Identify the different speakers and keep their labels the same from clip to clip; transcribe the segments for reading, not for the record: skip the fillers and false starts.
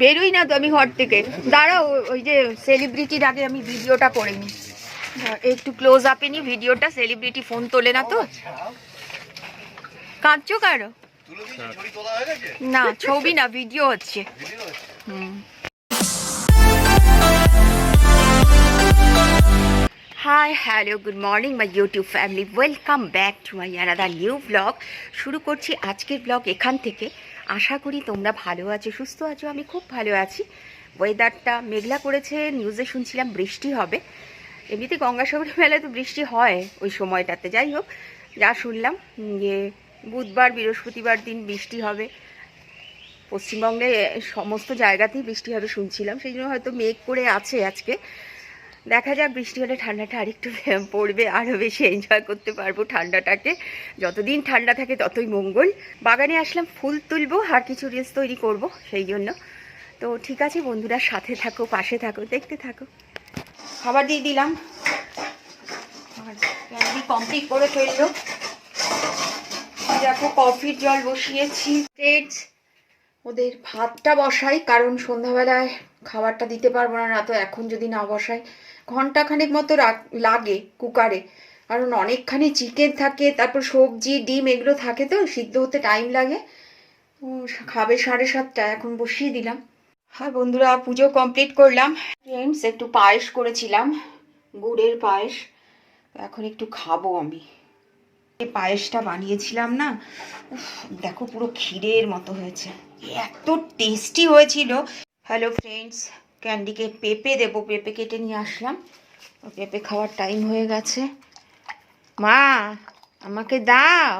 Speaker 1: বেরোই না তো আমি ঘর থেকে। দাঁড়াও, ওই যে সেলিব্রিটির আগে আমি ভিডিওটা করে নিই, একটু ক্লোজ আপে নি ভিডিওটা। সেলিব্রিটি ফোন তোলে না তো। কাঁদছো কারো? না ছবি না, ভিডিও হচ্ছে। Hi hello good morning my YouTube family, welcome back to my another new blog. শুরু করছি আজকের ব্লগ এখান থেকে। আশা করি তোমরা ভালো আছো, সুস্থ আছো। আমি খুব ভালো আছি। ওয়েদারটা মেঘলা করেছে, নিউজে শুনছিলাম বৃষ্টি হবে। এমনিতে গঙ্গাসাগরের মেলায় তো বৃষ্টি হয় ওই সময়টাতে। যাই হোক, যা শুনলাম যে বুধবার বৃহস্পতিবার দিন বৃষ্টি হবে। পশ্চিমবঙ্গে সমস্ত জায়গাতেই বৃষ্টি হবে শুনছিলাম, সেই জন্য হয়তো মেঘ করে আছে আজকে। দেখা যাক, বৃষ্টি হলে ঠান্ডাটা আরেকটু পড়বে, আরও বেশি এনজয় করতে পারবো ঠান্ডাটাকে। যতদিন ঠান্ডা থাকে ততই মঙ্গল। বাগানে আসলাম, ফুল তুলবো আর কিছু রিলস তৈরি করব সেই জন্য। তো ঠিক আছে বন্ধুরা, সাথে থাকো, পাশে থাকো, দেখতে থাকো। খাবার দিয়ে দিলাম আর ক্যান্ডি কমপ্লিট করে ফেললো। দেখো কফির জল বসিয়েছি। ওদের ভাতটা বসাই, কারণ সন্ধ্যাবেলায় খাবারটা দিতে পারবো না, না তো এখন যদি না বসাই ঘন্টাখানেক মতো লাগে কুকারে, কারণ অনেকখানি চিকেন থাকে, তারপর সবজি ডিম এগুলো থাকে, তো সিদ্ধ হতে টাইম লাগে। ও খাবে 7:30, এখন বসিয়ে দিলাম। হ্যাঁ বন্ধুরা, পুজো কমপ্লিট করলাম। ফ্রেন্ডস, একটু পায়েস করেছিলাম, গুড়ের পায়েস। এখন একটু খাবো আমি। পায়েসটা বানিয়েছিলাম না, দেখো পুরো ক্ষীরের মতো হয়েছে, এত টেস্টি হয়েছিল। হ্যালো ফ্রেন্ডস, ক্যান্ডিকে পেঁপে দেবো, পেঁপে কেটে নিয়ে আসলাম। পেঁপে খাওয়ার টাইম হয়ে গেছে। মা আমাকে দাও,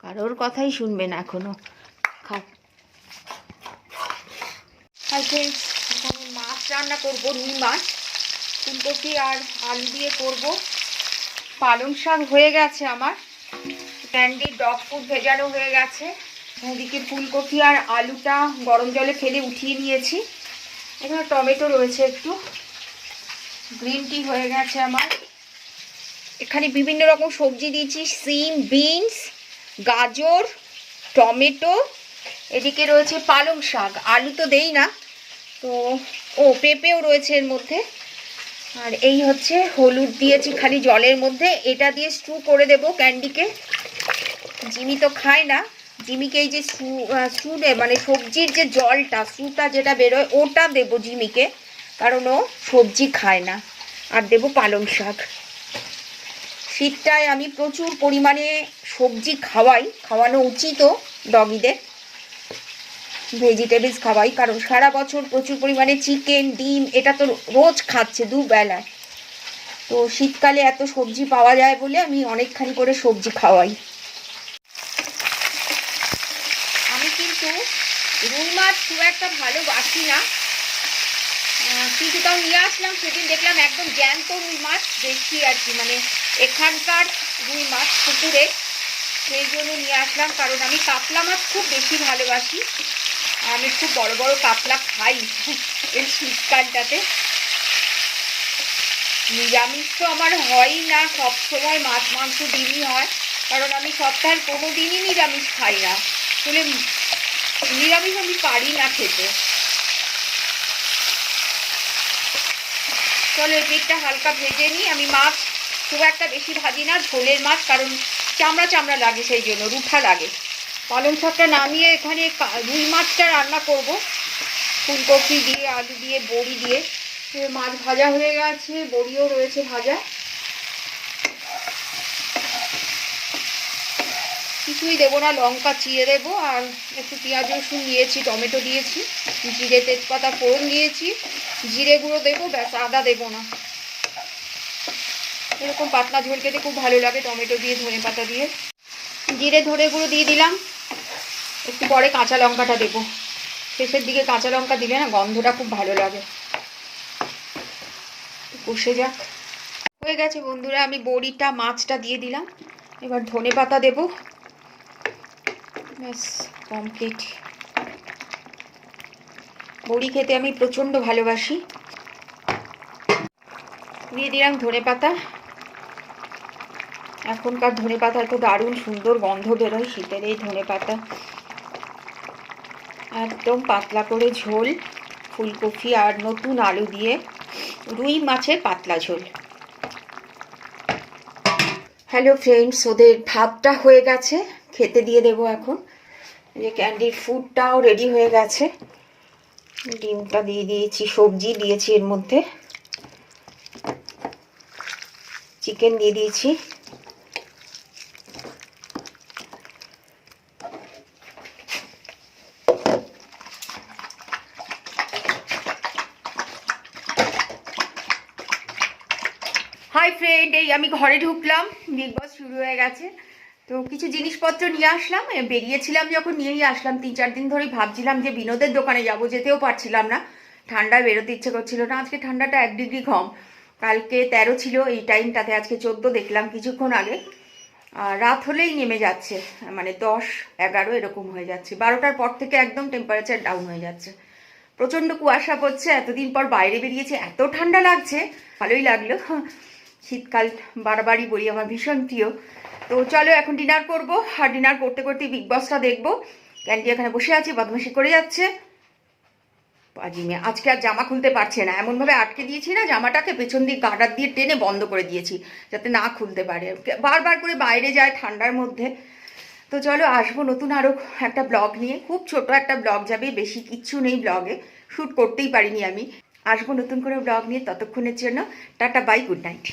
Speaker 1: কারোর কথাই শুনবে না এখনো। খাও। হাই ফ্রেন্ডস, এখন মাছ রান্না করবো, রুই মাছ। ফুলকপি আর আলু দিয়ে করব। পালং শাক হয়ে গেছে আমার, ক্যান্ডির ডগ ফুড ভেজানো হয়ে গেছে। ওদিকে ফুলকপি আর আলুটা গরম জলে ফেলে উঠিয়ে নিয়েছি। এখানে টমেটো রয়েছে একটু, গ্রিন টি হয়ে গেছে আমার। এখানে বিভিন্ন রকম সবজি দিয়েছি, সিম, বিনস, গাজর, টমেটো। এদিকে রয়েছে পালং শাক, আলু তো দেই না তো। পেঁপেও রয়েছে এর মধ্যে। আর এই হচ্ছে হলুদ দিয়েছি খালি জলের মধ্যে। এটা দিয়ে স্টু করে দেব ক্যান্ডিকে। জিমি তো খায় না, জিমিকে এই যে স্টু মানে সবজির যে জলটা, স্টুটা যেটা বেরোয় ওটা দেবো জিমিকে, কারণ ও সবজি খায় না। আর দেবো পালং শাক। শীতটায় আমি প্রচুর পরিমাণে সবজি খাওয়াই, খাওয়ানো উচিতও ডগিদের। ভেজিটেবলস খাওয়াই, কারণ সারা বছর প্রচুর পরিমাণে চিকেন ডিম এটা তো রোজ খাচ্ছে দুবেলায়। তো শীতকালে এত সবজি পাওয়া যায় বলে আমি অনেকখানি করে সবজি খাওয়াই। আমি কিন্তু রুই মাছ খুব একটা ভালোবাসি না, কিন্তু তাও নিয়ে আসলাম। সেদিন দেখলাম একদম জ্যান্ত রুই মাছ দেখছি আর কি, মানে এখানকার রুই মাছ পুকুরে, সেই জন্য নিয়ে আসলাম। কারণ আমি কাতলা মাছ খুব বেশি ভালোবাসি, আমি খুব বড় বড় কাতলা খাই এই শীতকালটাতে। নিরামিষ তো আমার হয়ই না, সবসময় মাছ মাংস ডিমই হয়, কারণ আমি সপ্তাহের কোনো দিনই নিরামিষ খাই না। আসলে নিরামিষ আমি পারি না খেতে। চলো এদিকটা হালকা ভেজে নিই। আমি মাছ খুব একটা বেশি ভাজি না, ঝোলের মাছ, কারণ চামড়া চামড়া লাগে, সেই জন্য রুঠা লাগে। পালং শাকটা নামিয়ে এখানে রুই মাছটা রান্না করব, ফুলকপি দিয়ে আলু দিয়ে বড়ি দিয়ে। মাছ ভাজা হয়ে গেছে, বড়িও রয়েছে ভাজা। কিছুই দেবো না, লঙ্কা চিড়ে দেবো আর একটু পেঁয়াজ রসুন দিয়েছি, টমেটো দিয়েছি, জিরে তেজপাতা ফোড়ন দিয়েছি, জিরে গুঁড়ো দেবো, ব্যাস, আদা দেবো না। এরকম পাতলা ঝোল খেতে খুব ভালো লাগে টমেটো দিয়ে, ধনে পাতা দিয়ে। জিরে ধনে গুঁড়ো দিয়ে দিলাম, একটু পরে কাঁচা লঙ্কাটা দেবো। শেষের দিকে কাঁচা লঙ্কা দিলে না গন্ধটা খুব ভালো লাগে। কষে যাক। হয়ে গেছে বন্ধুরা, আমি বড়িটা মাছটা দিয়ে দিলাম। এবার ধনে পাতা দেবো, ব্যাস কমপ্লিট। বড়ি খেতে আমি প্রচণ্ড ভালোবাসি। দিয়ে দিলাম ধনে পাতা, এখনকার ধনেপাতা তো দারুণ সুন্দর গন্ধ বেরোয়, শীতের এই ধনেপাতা। একদম পাতলা করে ঝোল, ফুলকপি আর নতুন আলু দিয়ে রুই মাছের পাতলা ঝোল। হ্যালো ফ্রেন্ডস, ওদের ভাতটা হয়ে গেছে, খেতে দিয়ে দেবো এখন। যে ক্যান্ডির ফুডটাও রেডি হয়ে গেছে, ডিমটা দিয়ে দিয়েছি, সবজি দিয়েছি, এর মধ্যে চিকেন দিয়ে দিয়েছি। হাই ফ্রেন্ড, এই আমি ঘরে ঢুকলাম, বিগ বস শুরু হয়ে গেছে। তো কিছু জিনিসপত্র নিয়ে আসলাম, বেরিয়েছিলাম যখন নিয়েই আসলাম। 3-4 দিন ধরেই ভাবছিলাম যে বিনোদের দোকানে যাব, যেতেও পারছিলাম না, ঠান্ডায় বেরোতে ইচ্ছে করছিল না। আজকে ঠান্ডাটা 1 ডিগ্রি কম, কালকে 13 ছিল এই টাইমটাতে, আজকে 14 দেখলাম কিছুক্ষণ আগে। রাত হলেই নেমে যাচ্ছে, মানে 10-11 এরকম হয়ে যাচ্ছে। 12টার পর থেকে একদম টেম্পারেচার ডাউন হয়ে যাচ্ছে। প্রচণ্ড কুয়াশা পড়ছে, এতদিন পর বাইরে বেরিয়েছে, এত ঠান্ডা লাগছে, ভালোই লাগলো। শীতকাল বারবারই বলি আমার ভীষণ প্রিয়। তো চলো এখন ডিনার করব, আর ডিনার করতে করতে বিগ বসটা দেখবো। ক্যান্ডি এখানে বসে আছে, বদমাশি করে যাচ্ছে। আজকে আর জামা খুলতে পারছে না, এমনভাবে আটকে দিয়েছি না জামাটাকে, পেছন দিয়ে গার্ডার দিয়ে টেনে বন্ধ করে দিয়েছি যাতে না খুলতে পারে। বারবার করে বাইরে যায় ঠান্ডার মধ্যে। তো চলো আসবো নতুন আরও একটা ব্লগ নিয়ে, খুব ছোট একটা ব্লগ যাবে, বেশি কিচ্ছু নেই ব্লগে, শ্যুট করতেই পারিনি আমি। আসবো নতুন করে ব্লগ নিয়ে, ততক্ষণের জন্য টাটা, বাই, গুড নাইট।